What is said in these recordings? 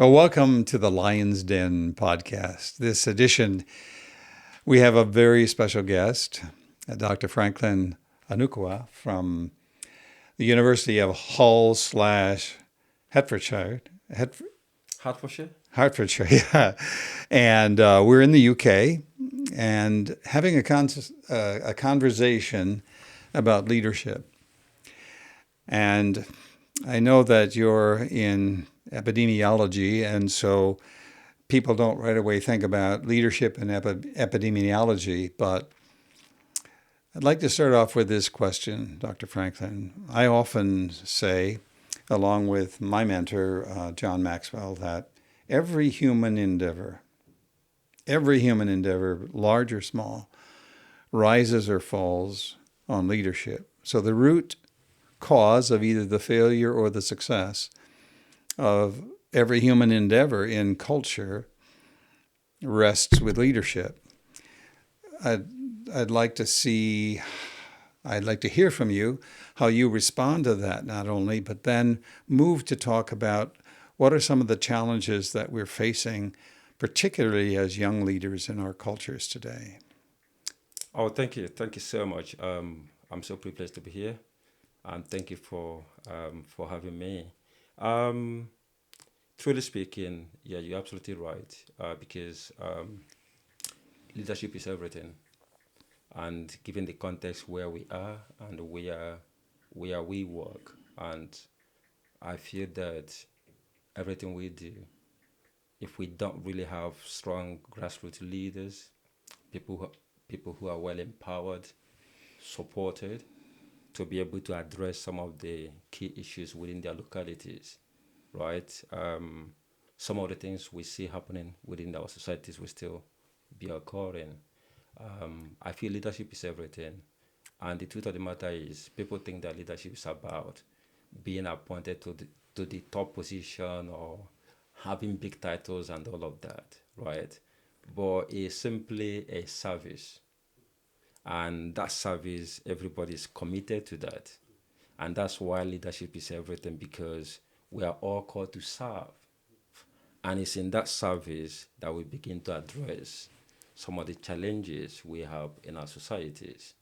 Well, welcome to the Lion's Den podcast. This edition, we have a very special guest, Dr. Franklin Onukwugha from the University of Hull slash Hertfordshire. Hertfordshire? Hertfordshire, yeah. And we're in the UK and having a conversation about leadership. And I know that you're in epidemiology, and so people don't right away think about leadership and epidemiology, but I'd like to start off with this question, Dr. Franklin. I often say, along with my mentor, John Maxwell, that every human endeavor, large or small, rises or falls on leadership. So the root cause of either the failure or the success of every human endeavor in culture rests with leadership. I'd like to hear from you how you respond to that, not only, but then move to talk about what are some of the challenges that we're facing, particularly as young leaders in our cultures today. Oh, thank you. Thank you so much. I'm so privileged to be here. And thank you for having me. Um, Truly speaking, yeah, you're absolutely right. Because leadership is everything, and given the context where we are and where we work, and I feel that everything we do, if we don't really have strong grassroots leaders, people who, people who are well empowered, supported, to be able to address some of the key issues within their localities, right? Some of the things we see happening within our societies will still be occurring. I feel leadership is everything. And the truth of the matter is, people think that leadership is about being appointed to the top position or having big titles and all of that, right? But it's simply a service. And that service, everybody's committed to that. And that's why leadership is everything, because we are all called to serve. And it's in that service that we begin to address some of the challenges we have in our societies.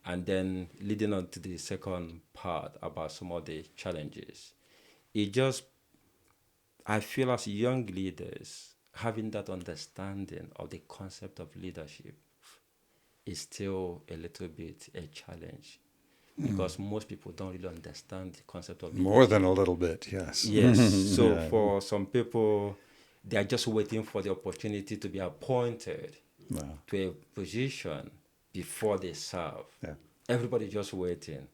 And then leading on to the second part about some of the challenges, it just, I feel as young leaders, having that understanding of the concept of leadership is still a little bit a challenge, because most people don't really understand the concept of More than leadership. a little bit, yes. Yes. So Yeah. for some people, they are just waiting for the opportunity to be appointed Wow. to a position before they serve. Yeah. Everybody just waiting.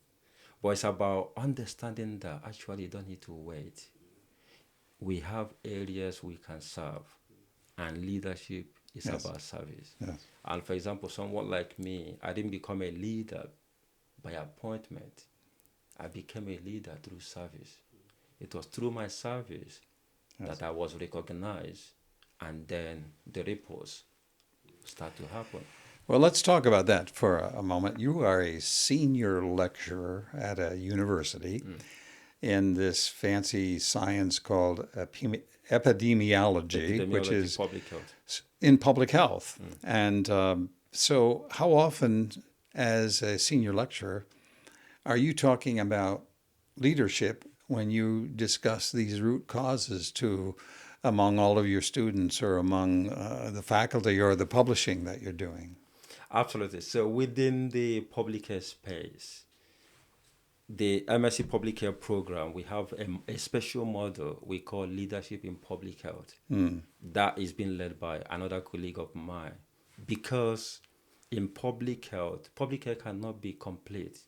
But it's about understanding that actually you don't need to wait. We have areas we can serve, and leadership is Yes. about service. Yes. And for example, someone like me, I didn't become a leader by appointment. I became a leader through service. It was through my service Yes. that I was recognized, and then the ripples start to happen. Well, let's talk about that for a moment. You are a senior lecturer at a university in this fancy science called epidemiology, which Epidemiology, is public health. in public health. And so, how often, as a senior lecturer, are you talking about leadership when you discuss these root causes to among all of your students or among the faculty or the publishing that you're doing? Absolutely. So within the public health space, the MSc Public Health program, we have a special model we call Leadership in Public Health. That is being led by another colleague of mine, because in public health cannot be complete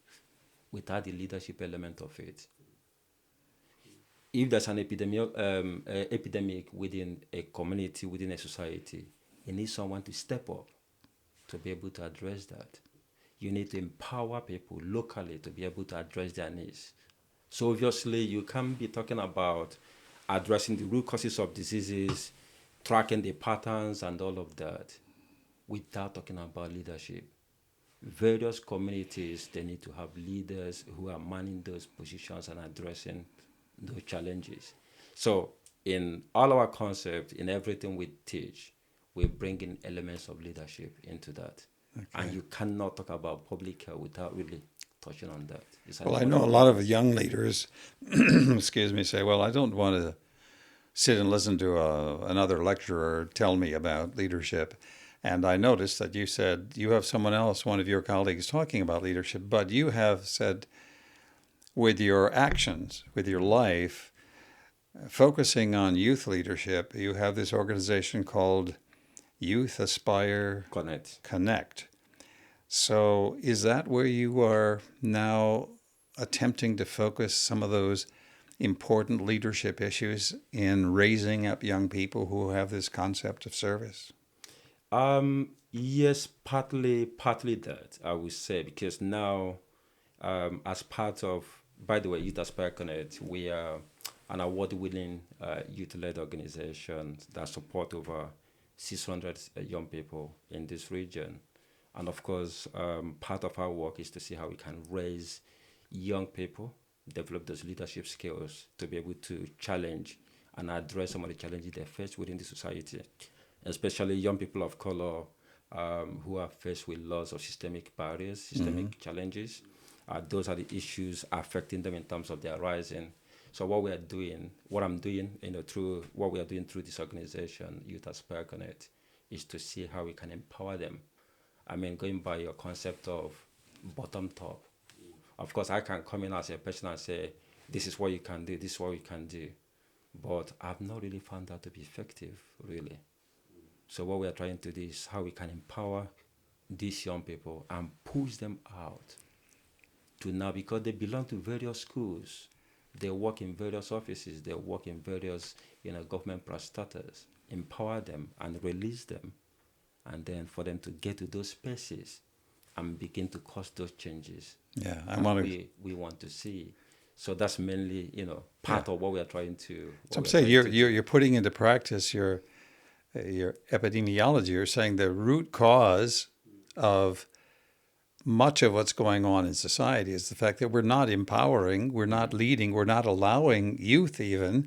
without the leadership element of it. If there's an epidemic within a community, within a society, it needs someone to step up to be able to address that. You need to empower people locally to be able to address their needs. So obviously, you can't be talking about addressing the root causes of diseases, tracking the patterns and all of that, without talking about leadership. Various communities, they need to have leaders who are manning those positions and addressing those challenges. So in all our concepts, in everything we teach, we bring in elements of leadership into that. And Okay. you cannot talk about public health without really touching on that. It's an Well, I know a important lot of element. young leaders, excuse me, say, well, I don't want to sit and listen to another lecturer tell me about leadership. And I noticed that you said you have someone else, one of your colleagues, talking about leadership, but you have said with your actions, with your life, focusing on youth leadership, you have this organization called Youth Aspire Connect. Connect. So is that where you are now attempting to focus some of those important leadership issues in raising up young people who have this concept of service? Yes, partly that I would say, because now, as part of, by the way, Youth Aspire Connect, we are an award-winning youth-led organization that support over 600 young people in this region. And of course, part of our work is to see how we can raise young people, develop those leadership skills to be able to challenge and address some of the challenges they face within the society, especially young people of color who are faced with lots of systemic barriers, systemic challenges. Those are the issues affecting them in terms of their rising. So what we are doing, what I'm doing, through what we are doing through this organization, Youth Aspire Connect, is to see how we can empower them. I mean, going by your concept of bottom top. Of course, I can come in as a person and say, this is what you can do, this is what you can do. But I've not really found that to be effective, really. So what we are trying to do is how we can empower these young people and push them out to now, because they belong to various schools. They work in various offices, they work in various government parastatals. Empower them and release them, and then for them to get to those spaces and begin to cause those changes Yeah, I that want to. we want to see. So that's mainly, Yeah, part of what we are trying to so what I'm we are saying trying you're to you're do. you're putting into practice your epidemiology. You're saying the root cause of much of what's going on in society is the fact that we're not empowering, we're not leading, we're not allowing youth even.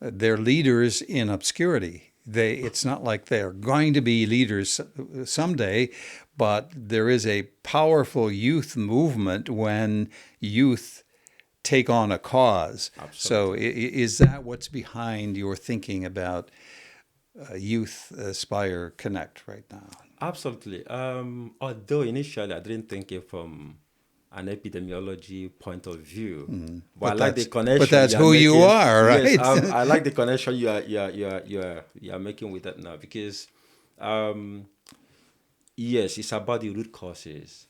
Mm. They're leaders in obscurity. It's not like they're going to be leaders someday, but there is a powerful youth movement when youth take on a cause. So Absolutely. is that what's behind your thinking about Youth Aspire Connect right now? Absolutely. Although initially I didn't think it from an epidemiology point of view, but I But like the but connection that's you are who you making. are, Yes, right? I like the connection you are making with that now, because um, yes, it's about the root causes,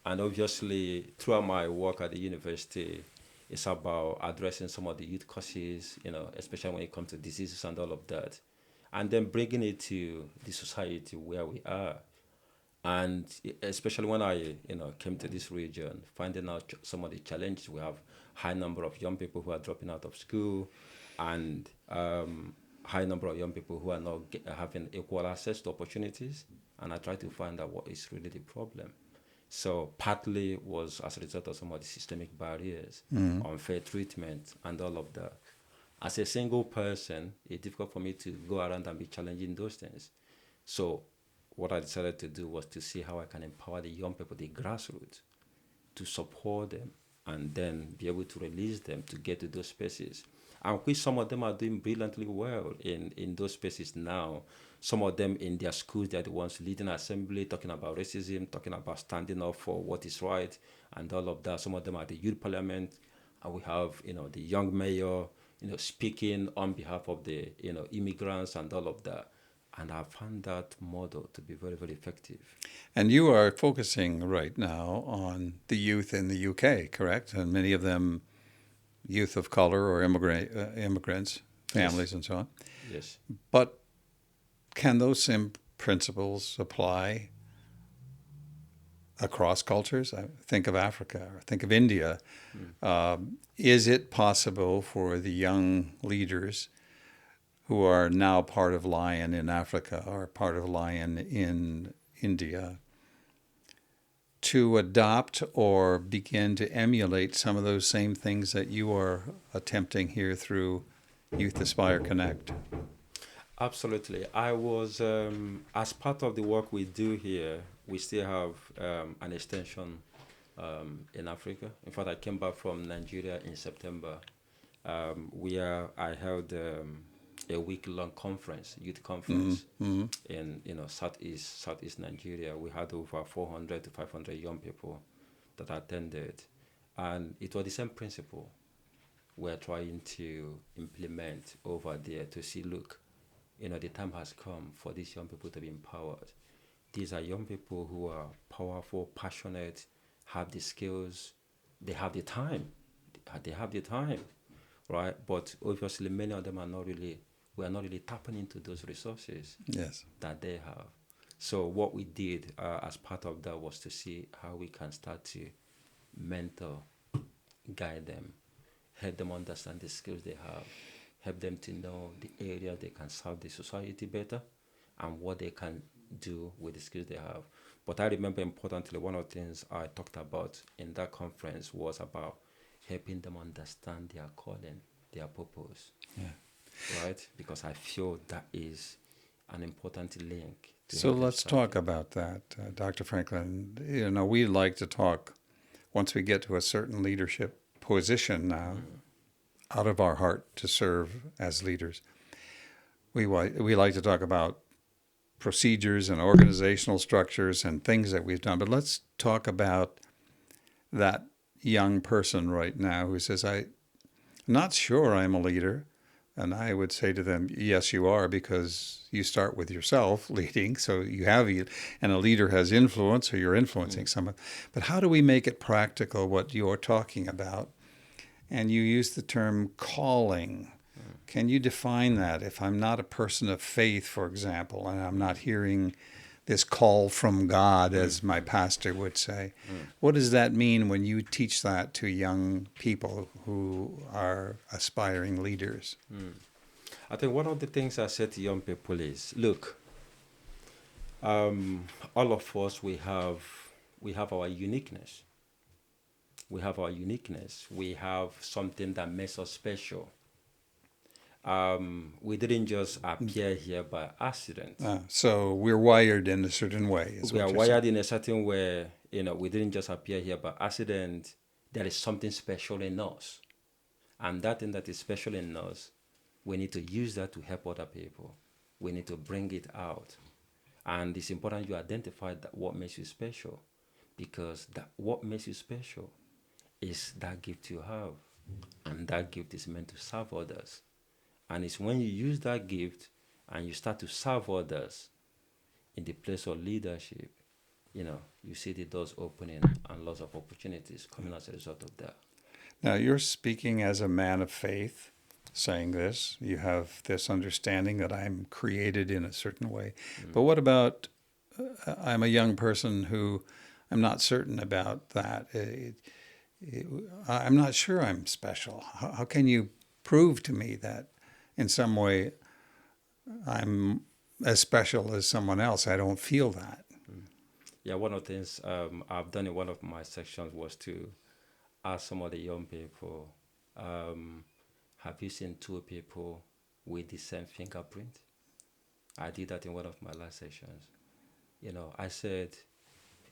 and obviously throughout my work at the university, it's about addressing some of the youth causes, especially when it comes to diseases and all of that, and then bringing it to the society where we are. And especially when I came to this region, finding out some of the challenges, we have high number of young people who are dropping out of school, and high number of young people who are not having equal access to opportunities. And I try to find out what is really the problem. So partly was as a result of some of the systemic barriers, unfair treatment, and all of that. As a single person, it's difficult for me to go around and be challenging those things. So what I decided to do was to see how I can empower the young people, the grassroots, to support them and then be able to release them to get to those spaces. And which some of them are doing brilliantly well in those spaces now. Some of them in their schools, they're the ones leading assembly, talking about racism, talking about standing up for what is right, and all of that. Some of them are the youth parliament, and we have, the young mayor, speaking on behalf of the, immigrants and all of that. And I found that model to be very, very effective. And you are focusing right now on the youth in the UK, correct? And many of them youth of color or immigrants, Yes, families, and so on. yes. But can those same principles apply across cultures? I think of Africa or think of India. Mm. Is it possible for the young leaders who are now part of Lion in Africa or part of Lion in India to adopt or begin to emulate some of those same things that you are attempting here through Youth Aspire Connect? Absolutely. I was, as part of the work we do here, we still have an extension in Africa. In fact, I came back from Nigeria in September, where I held a week-long conference, youth conference, Mm-hmm. in Southeast Nigeria. We had over 400 to 500 young people that attended, and it was the same principle we're trying to implement over there to see, look, the time has come for these young people to be empowered. These are young people who are powerful, passionate, have the skills, they have the time. They have the time, right? But obviously, many of them we are not really tapping into those resources Yes. that they have. So what we did as part of that was to see how we can start to mentor, guide them, help them understand the skills they have, help them to know the area they can serve the society better and what they can do with the skills they have. But I remember importantly, one of the things I talked about in that conference was about helping them understand their calling, their purpose, Yeah. right? Because I feel that is an important link to So help them let's start talk there. about that, Dr. Franklin. We like to talk once we get to a certain leadership position now, out of our heart to serve as leaders. We like to talk about procedures and organizational structures and things that we've done, but let's talk about that young person right now who says, I'm not sure I'm a leader. And I would say to them, yes, you are, because you start with yourself leading. So and a leader has influence, or you're influencing someone. But how do we make it practical, what you're talking about? And you use the term calling. Can you define that? If I'm not a person of faith, for example, and I'm not hearing this call from God, as my pastor would say, what does that mean when you teach that to young people who are aspiring leaders? I think one of the things I said to young people is, look, all of us, we have our uniqueness. We have our uniqueness. We have something that makes us special. We didn't just appear here by accident. So we're wired in a certain way, is We what are you're saying. wired in a certain way. We didn't just appear here by accident. There is something special in us. And that thing that is special in us, we need to use that to help other people. We need to bring it out. And it's important you identify that what makes you special, because that what makes you special is that gift you have. And that gift is meant to serve others. And it's when you use that gift and you start to serve others in the place of leadership, you see the doors opening and lots of opportunities coming as a result of that. Now, you're speaking as a man of faith, saying this. You have this understanding that I'm created in a certain way. But what about I'm a young person who I'm not certain about that? I'm not sure I'm special. How can you prove to me that in some way I'm as special as someone else? I don't feel that. Yeah, one of the things I've done in one of my sections was to ask some of the young people, have you seen two people with the same fingerprint? I did that in one of my last sessions. I said,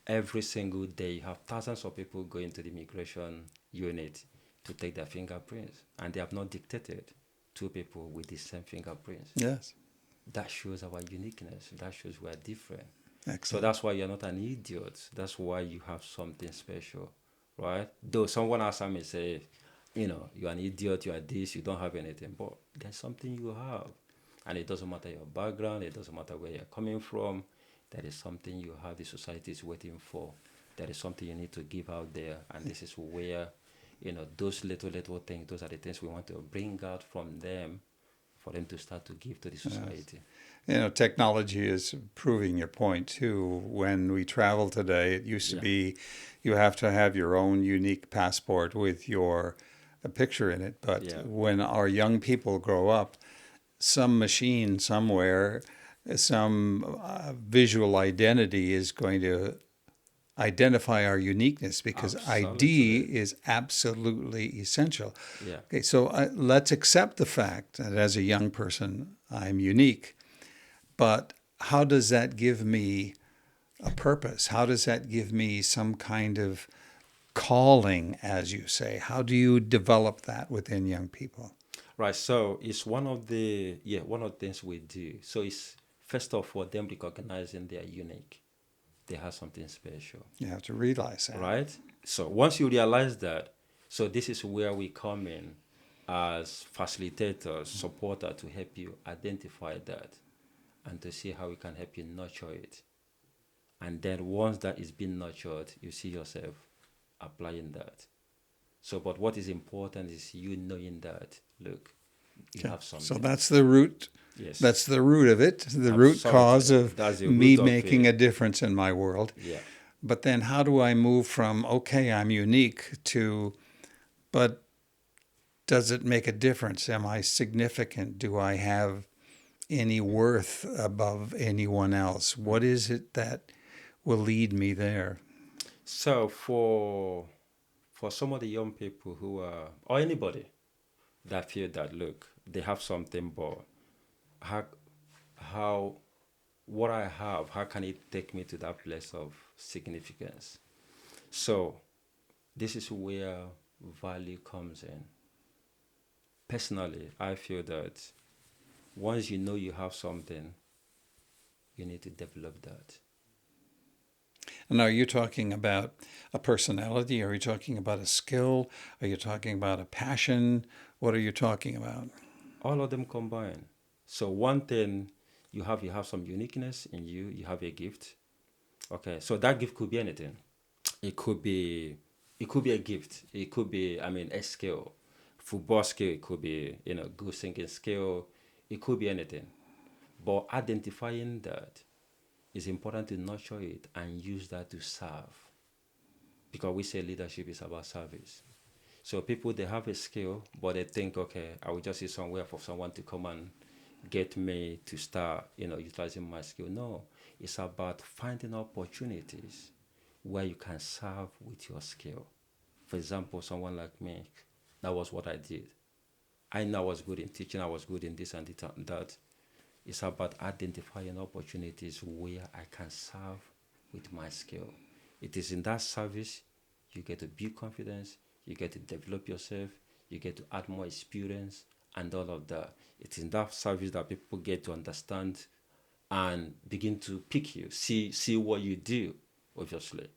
every single day you have thousands of people going to the immigration unit to take their fingerprints, and they have not dictated two people with the same fingerprints. Yes. That shows our uniqueness. That shows we are different. Excellent. So that's why you're not an idiot. That's why you have something special, right? Though someone else may say, you're an idiot, you are this, you don't have anything, but there's something you have. And it doesn't matter your background, it doesn't matter where you're coming from, there is something you have the society is waiting for. There is something you need to give out there, and this is where, those little things, those are the things we want to bring out from them for them to start to give to the society. Technology is proving your point too. When we travel today, it used to be you have to have your own unique passport with your picture in it. But when our young people grow up, some machine somewhere, some visual identity is going to identify our uniqueness, because ID Absolutely. is absolutely essential. Yeah. Okay, so let's accept the fact that as a young person, I'm unique, but how does that give me a purpose? How does that give me some kind of calling, as you say? How do you develop that within young people? Right. So it's one of the things we do. So it's first off for them recognizing they are unique. They have something special. You have to realize that. Right? So once you realize that, so this is where we come in as facilitators, supporter to help you identify that and to see how we can help you nurture it. And then once that is being nurtured, you see yourself applying that. So, but what is important is you knowing that, look, you Okay. have So something. that's the root. Yes, That's the root of it, the root cause absolutely. of That's the me root of making a it. difference in my world. Yeah. But then how do I move from, okay, I'm unique to, but does it make a difference? Am I significant? Do I have any worth above anyone else? What is it that will lead me there? So for some of the young people who are, or anybody that feel that, look, they have something, but how how what I have, how can it take me to that place of significance? So this is where value comes in. Personally, I feel that once you know you have something, you need to develop that. And are you talking about a personality? Are you talking about a skill? Are you talking about a passion? What are you talking about? All of them combine. So one thing you have some uniqueness in you, you have a gift. Okay, so that gift could be anything. It could be it could be a gift. It could be, I mean, a skill. Football skill, it could be, good singing skill. It could be anything. But identifying that is important to nurture it and use that to serve. Because we say leadership is about service. So people they have a skill, but they think, okay, I will just see somewhere for someone to come and get me to start, utilizing my skill. No, it's about finding opportunities where you can serve with your skill. For example, someone like me, that was what I did. I know I was good in teaching, I was good in this and that. It's about identifying opportunities where I can serve with my skill. It is in that service you get to build confidence, you get to develop yourself, you get to add more experience, and all of that. It's in that service that people get to understand and begin to pick you, see what you do, obviously.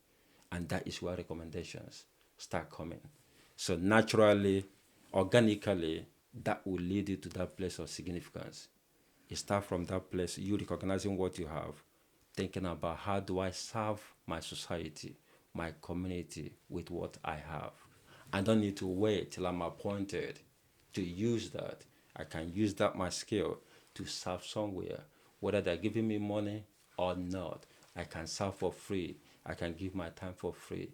And that is where recommendations start coming. So naturally, organically, that will lead you to that place of significance. You start from that place, you recognizing what you have, thinking about how do I serve my society, my community with what I have. I don't need to wait till I'm appointed to use that. I can use that my skill to serve somewhere, whether they're giving me money or not. I can serve for free. I can give my time for free.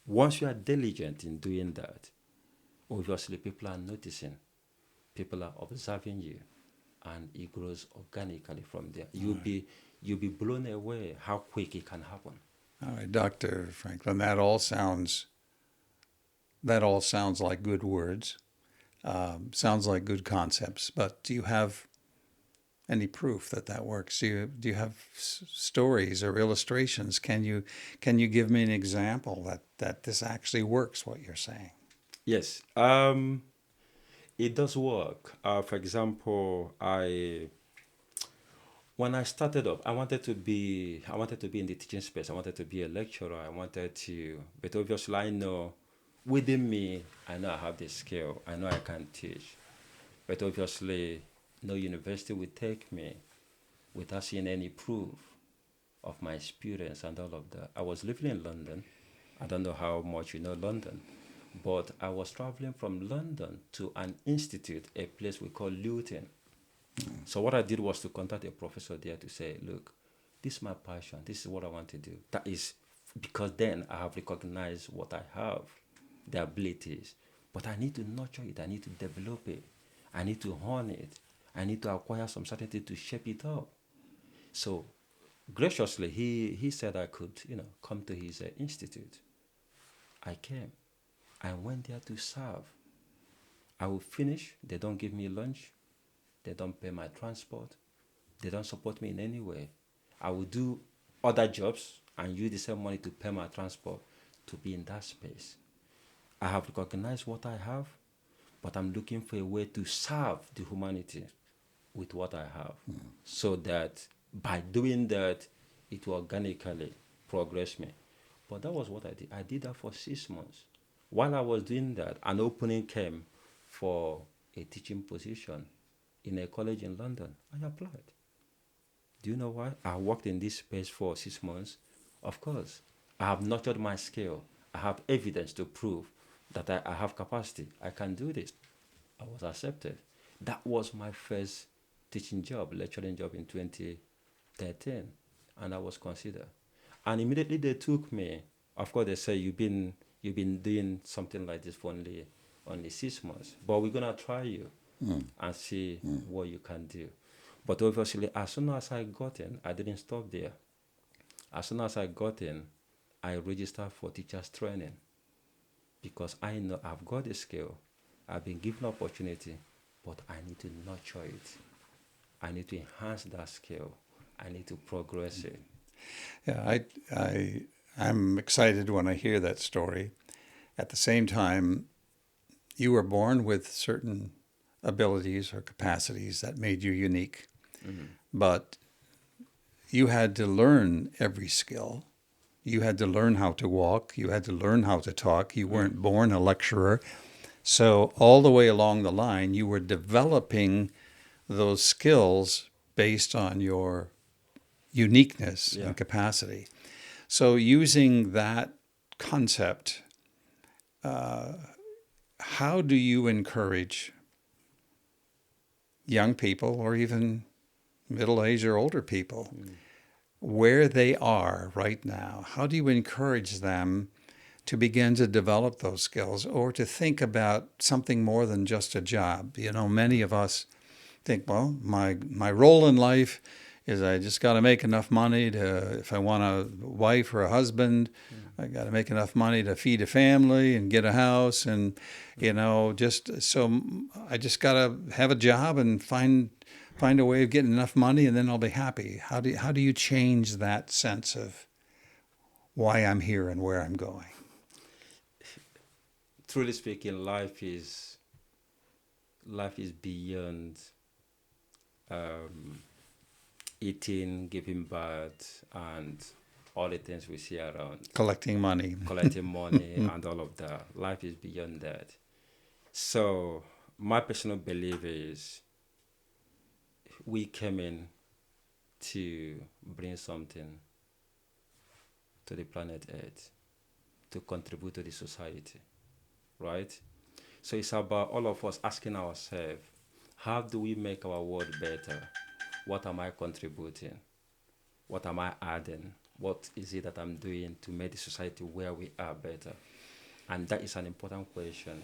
Once you are diligent in doing that, obviously people are noticing, people are observing you, and it grows organically from there. You'll be blown away how quick it can happen. All right, Dr. Franklin, that all sounds like good words. Sounds like good concepts. But do you have any proof that that works? Do you have stories or illustrations? Can you give me an example that this actually works? What you're saying? Yes, it does work. For example, I when I started up, I wanted to be in the teaching space. I wanted to be a lecturer. But obviously I know within me, I know I have the skill. I know I can teach. But obviously, no university would take me without seeing any proof of my experience and all of that. I was living in London. I don't know how much you know London, but I was traveling from London to an institute, a place we call Luton. So what I did was to contact a professor there to say, look, this is my passion. This is what I want to do. That is because then I have recognized what I have, the abilities, but I need to nurture it. I need to develop it. I need to hone it. I need to acquire some certainty to shape it up. So graciously, he said I could, come to his institute. I came. I went there to serve. I will finish. They don't give me lunch. They don't pay my transport. They don't support me in any way. I will do other jobs and use the same money to pay my transport to be in that space. I have recognized what I have, but I'm looking for a way to serve the humanity with what I have, so that by doing that, it will organically progress me. But that was what I did. I did that for 6 months. While I was doing that, an opening came for a teaching position in a college in London. I applied. Do you know why? I worked in this space for 6 months. Of course, I have nurtured my skill. I have evidence to prove that I have capacity. I can do this. I was accepted. That was my first teaching job, lecturing job in 2013, and I was considered. And immediately they took me. Of course, they say you've been doing something like this for only 6 months, but we're gonna try you and see what you can do. But obviously, as soon as I got in, I didn't stop there. As soon as I got in, I registered for teachers training because I know I've got the skill. I've been given opportunity, but I need to nurture it. I need to enhance that skill. I need to progress it. Yeah, I'm excited when I hear that story. At the same time, you were born with certain abilities or capacities that made you unique, but you had to learn every skill. You had to learn how to walk. You had to learn how to talk. You weren't born a lecturer. So, all the way along the line, you were developing those skills based on your uniqueness Yeah. and capacity. So, using that concept, how do you encourage young people or even middle aged or older people where they are right now? How do you encourage them to begin to develop those skills or to think about something more than just a job? You know, many of us think, well, my role in life is I just got to make enough money to, if I want a wife or a husband, I got to make enough money to feed a family and get a house, and just so I just got to have a job and find a way of getting enough money, and then I'll be happy. How do you change that sense of why I'm here and where I'm going? Truly speaking, life is beyond um, eating, giving birth, and all the things we see around, Collecting money. collecting money and all of that. Life is beyond that. So my personal belief is we came in to bring something to the planet Earth, to contribute to the society, right? So it's about all of us asking ourselves, how do we make our world better? What am I contributing? What am I adding? What is it that I'm doing to make the society where we are better? And that is an important question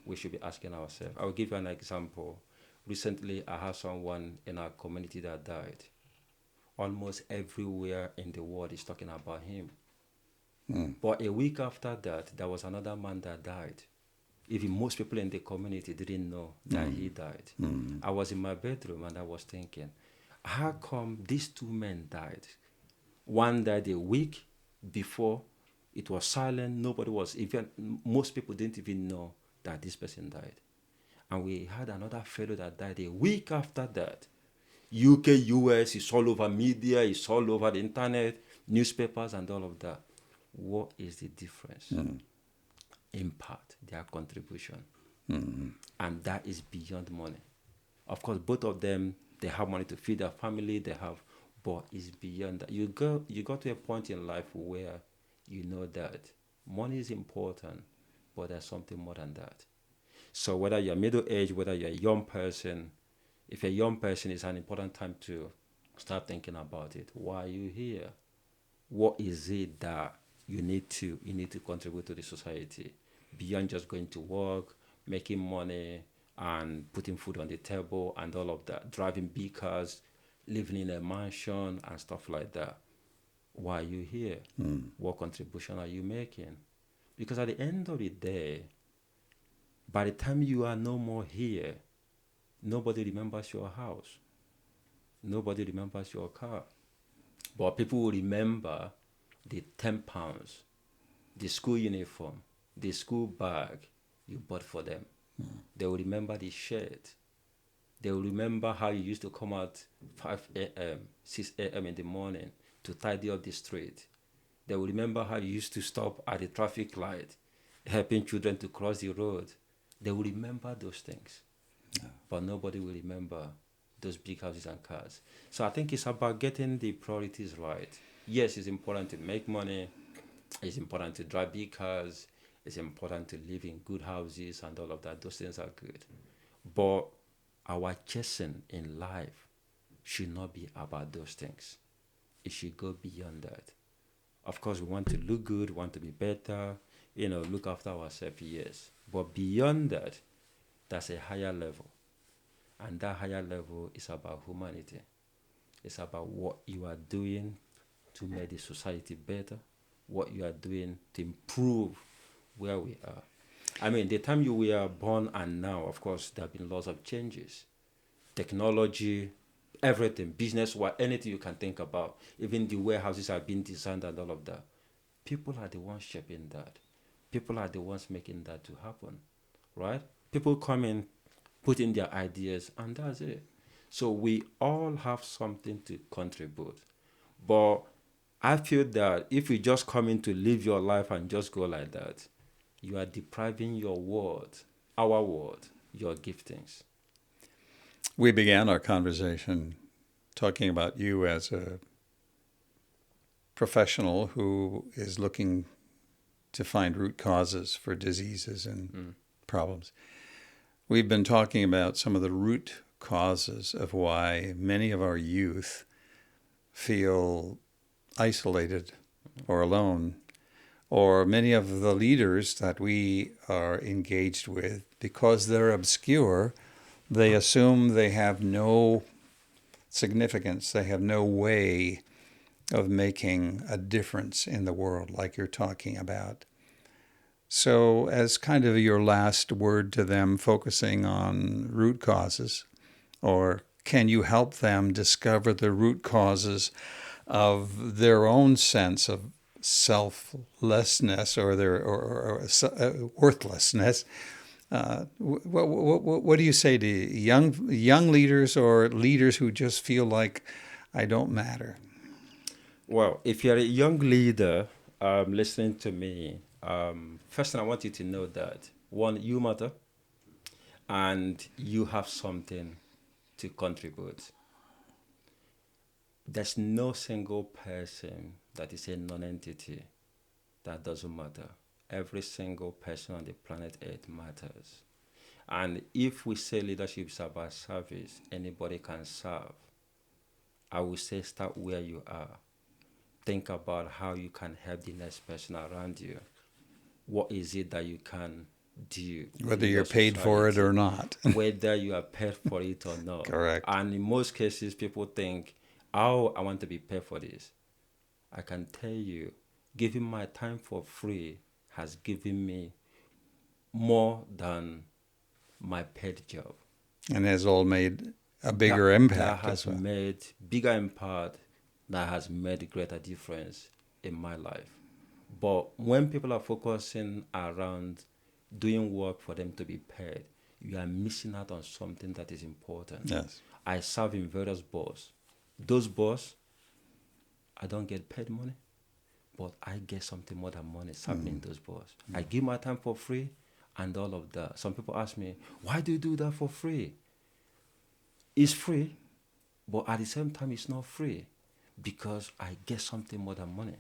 we should be asking ourselves. I will give you an example. Recently, I had someone in our community that died. Almost everywhere in the world is talking about him. But a week after that, there was another man that died. Even most people in the community didn't know that he died. I was in my bedroom and I was thinking, how come these two men died? One died a week before, it was silent, nobody was even, most people didn't even know that this person died. And we had another fellow that died a week after that. UK, US, it's all over media, it's all over the internet, newspapers, and all of that. What is the difference? Impact, their contribution. And that is beyond money. Of course, both of them, they have money to feed their family, but it's beyond that. You got to a point in life where you know that money is important, but there's something more than that. So whether you're middle age, whether you're a young person, if a young person, it's an important time to start thinking about it. Why are you here? What is it that you need to contribute to the society beyond just going to work, making money, and putting food on the table and all of that, driving big cars, living in a mansion and stuff like that. Why are you here? What contribution are you making? Because at the end of the day, by the time you are no more here, nobody remembers your house. Nobody remembers your car. But people will remember the £10, the school uniform, the school bag you bought for them. They will remember the shirt. They will remember how you used to come out 5 a.m., 6 a.m. in the morning to tidy up the street. They will remember how you used to stop at the traffic light, helping children to cross the road. They will remember those things. But nobody will remember those big houses and cars. So I think it's about getting the priorities right. Yes, it's important to make money. It's important to drive big cars. It's important to live in good houses and all of that. Those things are good. But our chasing in life should not be about those things. It should go beyond that. Of course, we want to look good, want to be better, look after ourselves, yes. But beyond that, that's a higher level. And that higher level is about humanity. It's about what you are doing to make the society better, what you are doing to improve where we are. I mean, the time you were born and now, of course, there have been lots of changes. Technology, everything, business, anything you can think about, even the warehouses are being designed and all of that. People are the ones shaping that. People are the ones making that to happen, right? People come in, put in their ideas, and that's it. So we all have something to contribute. But I feel that if you just come in to live your life and just go like that, you are depriving your world, our world, your giftings. We began our conversation talking about you as a professional who is looking to find root causes for diseases and problems. We've been talking about some of the root causes of why many of our youth feel isolated or alone, or many of the leaders that we are engaged with, because they're obscure, they assume they have no significance, they have no way of making a difference in the world like you're talking about. So as kind of your last word to them, focusing on root causes, or can you help them discover the root causes of their own sense of selflessness or their worthlessness? What do you say to young leaders or leaders who just feel like I don't matter? Well, if you're a young leader listening to me, first thing I want you to know that, one, you matter and you have something to contribute. There's no single person that is a non-entity that doesn't matter. Every single person on the planet Earth matters. And if we say leadership is about service, anybody can serve. I would say start where you are. Think about how you can help the next person around you. What is it that you can do? Whether you're paid for it or not. Whether you are paid for it or not. Correct. And in most cases, people think, oh, I want to be paid for this. I can tell you, giving my time for free has given me more than my paid job. And has all made a bigger impact. That has made bigger impact, that has made greater difference in my life. But when people are focusing around doing work for them to be paid, you are missing out on something that is important. Yes. I serve in various boards. Those boards, I don't get paid money, but I get something more than money serving in those boards. I give my time for free and all of that. Some people ask me, why do you do that for free? It's free, but at the same time, it's not free because I get something more than money.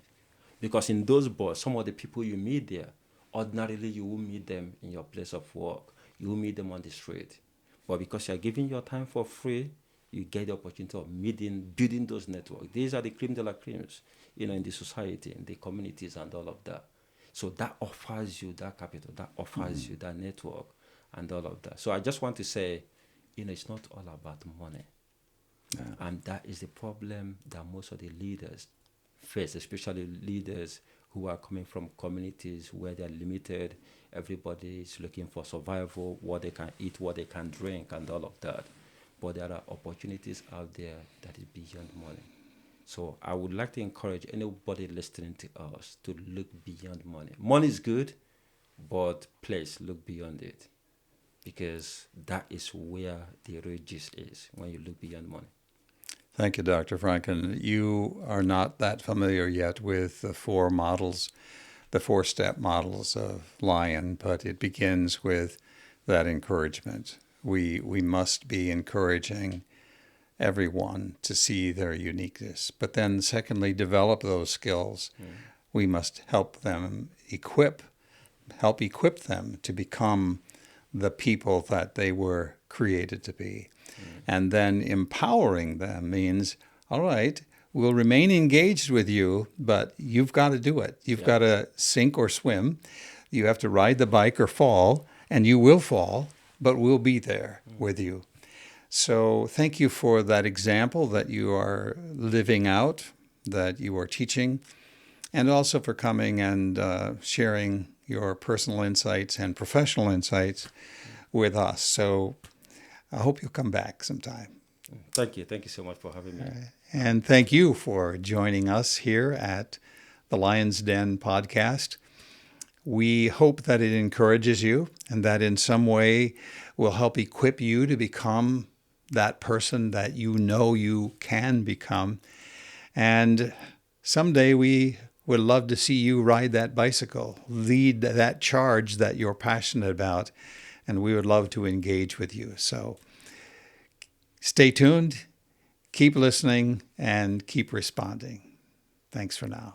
Because in those boards, some of the people you meet there, ordinarily you will meet them in your place of work. You will meet them on the street. But because you're giving your time for free, you get the opportunity of meeting, building those networks. These are the cream de la creams, in the society, in the communities and all of that. So that offers you that capital, that offers you that network and all of that. So I just want to say, it's not all about money. And that is the problem that most of the leaders face, especially leaders who are coming from communities where they're limited. Everybody is looking for survival, what they can eat, what they can drink, and all of that. But there are opportunities out there that is beyond money. So I would like to encourage anybody listening to us to look beyond money. Money is good, but please look beyond it, because that is where the real gist is when you look beyond money. Thank you, Dr. Franken. You are not that familiar yet with the four models, the four-step models of Lion, but it begins with that encouragement. We must be encouraging everyone to see their uniqueness. But then secondly, develop those skills. We must help equip them to become the people that they were created to be. And then empowering them means, all right, we'll remain engaged with you, but you've got to do it. You've got to sink or swim. You have to ride the bike or fall, and you will fall, but we'll be there with you. So thank you for that example that you are living out, that you are teaching, and also for coming and sharing your personal insights and professional insights with us. So I hope you'll come back sometime. Thank you. Thank you so much for having me. And thank you for joining us here at the Lion's Den podcast. We hope that it encourages you and that in some way will help equip you to become that person that you know you can become. And someday we would love to see you ride that bicycle, lead that charge that you're passionate about, and we would love to engage with you. So stay tuned, keep listening, and keep responding. Thanks for now.